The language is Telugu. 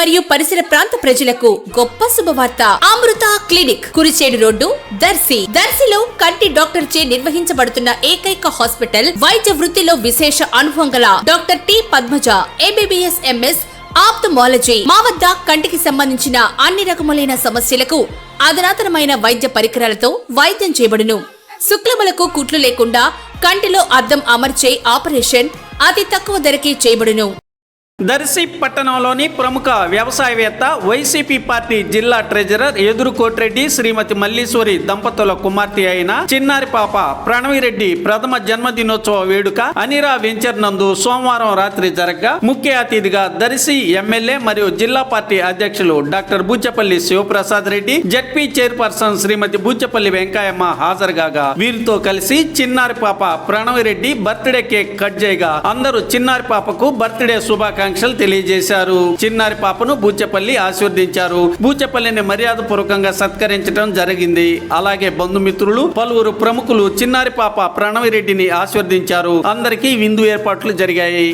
మరియు పరిసర ప్రాంత ప్రజలకు గొప్ప శుభవార్త. అమృత క్లినిక్, కురిచేడు రోడ్డు, దర్శి. దర్శిలో కంటి డాక్టర్ చే నిర్వహించబడుతున్న ఏకైక హాస్పిటల్. వైద్య వృత్తిలో విశేష అనుభవం గల doctor T Padmaja, MBBS, MS, ophthalmology. మా వద్ద కంటికి సంబంధించిన అన్ని రకములైన సమస్యలకు అధునాతనమైన వైద్య పరికరాలతో వైద్యం చేయబడును. శుక్లములకు కుట్లు లేకుండా కంటిలో అద్దం అమర్చే ఆపరేషన్ అతి తక్కువ ధరకే చేయబడును. దర్శి పట్టణంలోని ప్రముఖ వ్యవసాయవేత్త, వైసీపీ పార్టీ జిల్లా ట్రెజరర్ ఎదురుకోటిరెడ్డి శ్రీమతి మల్లీశ్వరి దంపతుల కుమార్తె అయిన చిన్నారి పాప ప్రణవిరెడ్డి ప్రథమ జన్మదినోత్సవ వేడుక అనిరా వెంచర్ నందు సోమవారం రాత్రి జరగగా ముఖ్య అతిథిగా దర్శి ఎమ్మెల్యే మరియు జిల్లా పార్టీ అధ్యక్షులు doctor Buchapalli Sivaprasad Reddy, ZP chairperson Srimathi Buchapalli Venkayamma హాజరుగా వీరితో కలిసి చిన్నారి పాప ప్రణవిరెడ్డి బర్త్డే కేక్ కట్ చేయగా అందరూ చిన్నారి పాపకు బర్త్డే శుభాకాంక్షలు తెలియజేశారు. చిన్నారి పాపను బూచపల్లి ఆశీర్వదించారు. బూచపల్లిని మర్యాద పూర్వకంగా సత్కరించడం జరిగింది. అలాగే బంధుమిత్రులు, పలువురు ప్రముఖులు చిన్నారి పాప ప్రణవిరెడ్డిని ఆశీర్వదించారు. అందరికీ విందు ఏర్పాట్లు జరిగాయి.